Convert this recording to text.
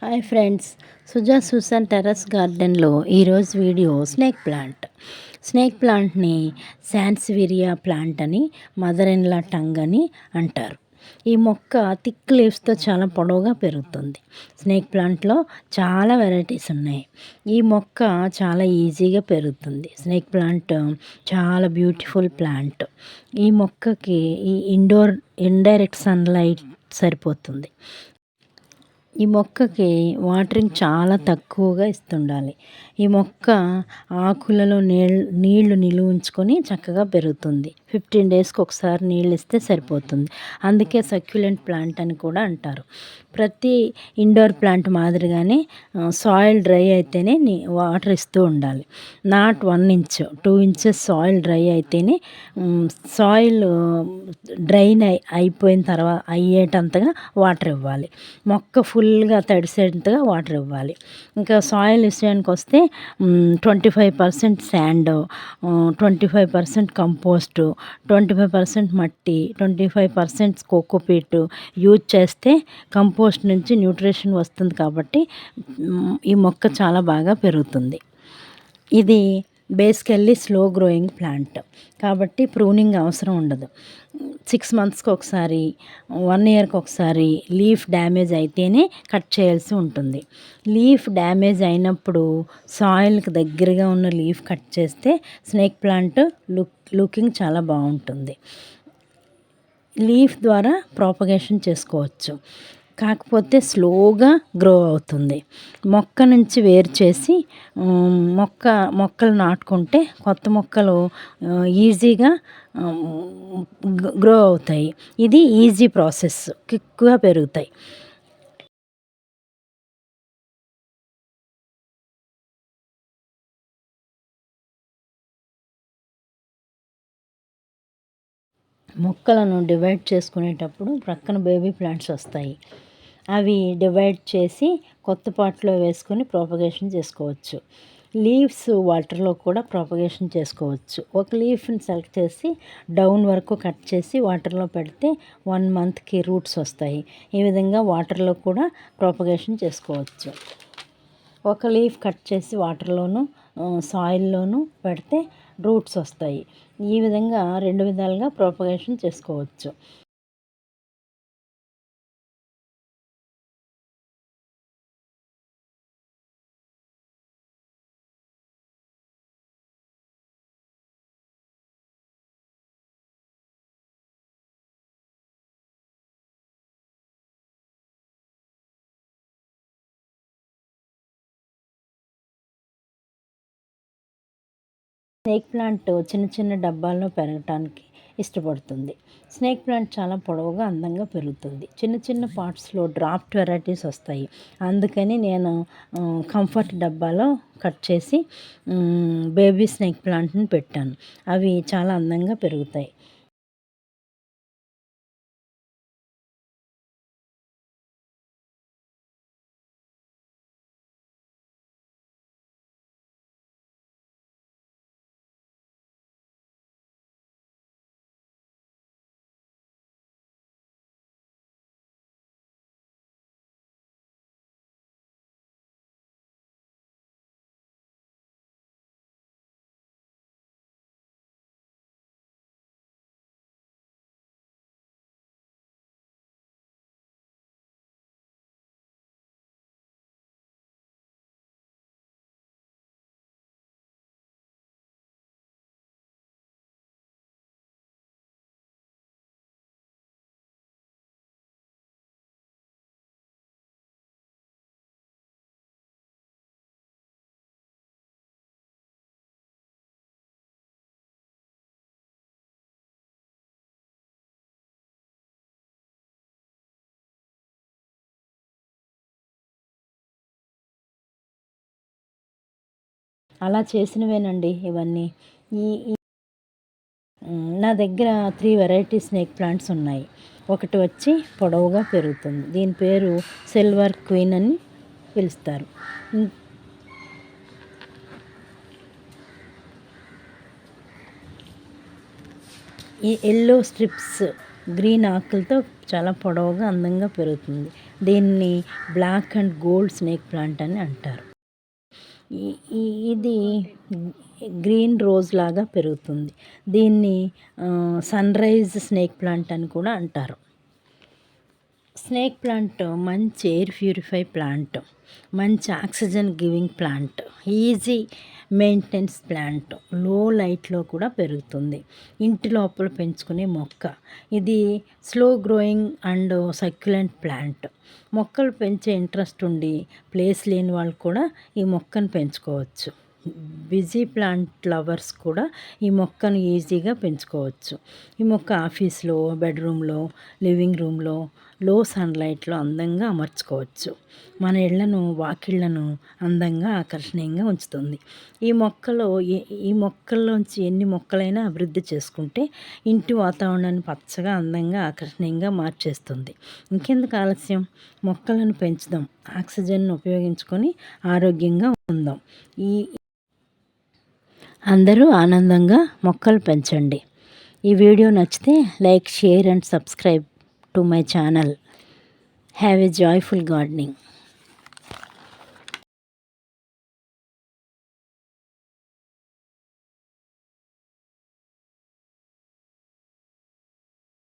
Hi friends, Suja Susan terrace గార్డెన్లో ఈరోజు video snake ప్లాంట్ని సాన్సివిరియా ప్లాంట్ అని, మదర్ ఇన్ లా టంగ్ అని అంటారు. ఈ మొక్క థిక్ లీవ్స్తో చాలా పొడవుగా పెరుగుతుంది. స్నేక్ ప్లాంట్లో చాలా వెరైటీస్ ఉన్నాయి. ఈ మొక్క చాలా ఈజీగా పెరుగుతుంది. స్నేక్ ప్లాంట్ చాలా బ్యూటిఫుల్ ప్లాంట్. ఈ మొక్కకి ఈ ఇండైరెక్ట్ సన్లైట్ సరిపోతుంది. ఈ మొక్కకి వాటరింగ్ చాలా తక్కువగా ఇస్తుండాలి. ఈ మొక్క ఆకులలో నీళ్లు నిలువ ఉంచుకొని చక్కగా పెరుగుతుంది. 15 డేస్కి ఒకసారి నీళ్ళు ఇస్తే సరిపోతుంది. అందుకే సక్యులెంట్ ప్లాంట్ అని కూడా అంటారు. ప్రతి ఇండోర్ ప్లాంట్ మాదిరిగానే సాయిల్ డ్రై అయితేనే వాటర్ ఇస్తూ ఉండాలి. Not 1 inch 2 inches soil dry అయితేనే, సాయిల్ డ్రైన్ అయిపోయిన తర్వాత అయ్యేటంతగా వాటర్ ఇవ్వాలి. మొక్క ఫుల్గా తడిసేంతగా వాటర్ ఇవ్వాలి. ఇంకా సాయిల్ విషయానికి వస్తే 25% శాండ్, 25% కంపోస్టు, 25% మట్టి, 25% కోకోపీట్ యూజ్ చేస్తే కంపోస్ట్ నుంచి న్యూట్రిషన్ వస్తుంది. కాబట్టి ఈ మొక్క చాలా బాగా పెరుగుతుంది. ఇది బేసికల్లీ స్లో గ్రోయింగ్ ప్లాంట్ కాబట్టి ప్రూనింగ్ అవసరం ఉండదు. 6 మంత్స్కి ఒకసారి, 1 ఇయర్కి ఒకసారి లీఫ్ డ్యామేజ్ అయితేనే కట్ చేయాల్సి ఉంటుంది. లీఫ్ డ్యామేజ్ అయినప్పుడు సాయిల్కి దగ్గరగా ఉన్న లీఫ్ కట్ చేస్తే స్నేక్ ప్లాంట్ లుకింగ్ చాలా బాగుంటుంది. లీఫ్ ద్వారా ప్రాపగేషన్ చేసుకోవచ్చు, కాకపోతే స్లోగా గ్రో అవుతుంది. మొక్క నుంచి వేరు చేసి మొక్కలు నాటుకుంటే కొత్త మొక్కలు ఈజీగా గ్రో అవుతాయి. ఇది ఈజీ ప్రాసెస్, క్విక్గా పెరుగుతాయి. మొక్కలను డివైడ్ చేసుకునేటప్పుడు ప్రక్కన బేబీ ప్లాంట్స్ వస్తాయి. అవి డివైడ్ చేసి కొత్త పాట్లో వేసుకొని ప్రాపగేషన్ చేసుకోవచ్చు. లీవ్స్ వాటర్లో కూడా ప్రాపగేషన్ చేసుకోవచ్చు. ఒక లీఫ్ని సెలెక్ట్ చేసి డౌన్ వరకు కట్ చేసి వాటర్లో పెడితే 1 మంత్కి రూట్స్ వస్తాయి. ఈ విధంగా వాటర్లో కూడా ప్రాపగేషన్ చేసుకోవచ్చు. ఒక లీఫ్ కట్ చేసి వాటర్లోను సాయిల్లోనూ పెడితే రూట్స్ వస్తాయి. ఈ విధంగా 2 విధాలుగా ప్రాపగేషన్ చేసుకోవచ్చు. స్నేక్ ప్లాంట్ చిన్న చిన్న డబ్బాల్లో పెరగటానికి ఇష్టపడుతుంది. స్నేక్ ప్లాంట్ చాలా పొడవుగా అందంగా పెరుగుతుంది. చిన్న చిన్న పార్ట్స్లో డ్రాఫ్ట్ వెరైటీస్ వస్తాయి. అందుకని నేను కంఫర్ట్ డబ్బాలో కట్ చేసి బేబీ స్నేక్ ప్లాంట్ని పెట్టాను. అవి చాలా అందంగా పెరుగుతాయి. అలా చేసినవేనండి ఇవన్నీ. ఈ నా దగ్గర 3 వెరైటీ స్నేక్ ప్లాంట్స్ ఉన్నాయి. ఒకటి వచ్చి పొడవుగా పెరుగుతుంది. దీని పేరు సిల్వర్ క్వీన్ అని పిలుస్తారు. ఈ ఎల్లో స్ట్రిప్స్ గ్రీన్ ఆకులతో చాలా పొడవుగా అందంగా పెరుగుతుంది. దీన్ని black and gold snake plant అని అంటారు. ఇది గ్రీన్ రోజ్ లాగా పెరుగుతుంది. దీన్ని సన్ రైజ్ స్నేక్ ప్లాంట్ అని కూడా అంటారు. స్నేక్ ప్లాంట్ మంచి ఎయిర్ ప్యూరిఫై ప్లాంట్, మంచి oxygen giving plant, easy maintenance plant, లో లైట్లో కూడా పెరుగుతుంది. ఇంటి లోపల పెంచుకునే మొక్క. ఇది slow growing and succulent plant. మొక్కలు పెంచే ఇంట్రెస్ట్ ఉండి ప్లేస్ లేని వాళ్ళు కూడా ఈ మొక్కను పెంచుకోవచ్చు. బిజీ ప్లాంట్ లవర్స్ కూడా ఈ మొక్కను ఈజీగా పెంచుకోవచ్చు. ఈ మొక్క ఆఫీస్లో, బెడ్రూమ్లో, లివింగ్ రూమ్లో, లో సన్లైట్లో అందంగా అమర్చుకోవచ్చు. మన ఇళ్లను, వాకిళ్లను అందంగా ఆకర్షణీయంగా ఉంచుతుంది. ఈ మొక్కల్లోంచి ఎన్ని మొక్కలైనా అభివృద్ధి చేసుకుంటే ఇంటి వాతావరణాన్ని పచ్చగా, అందంగా, ఆకర్షణీయంగా మార్చేస్తుంది. ఇంకెందుకు ఆలస్యం, మొక్కలను పెంచుదాం, ఆక్సిజన్ను ఉపయోగించుకొని ఆరోగ్యంగా ఉందాం. అందరూ ఆనందంగా మొక్కలు పెంచండి. ఈ వీడియో నచ్చితే like, share and subscribe to my channel. Have a joyful gardening.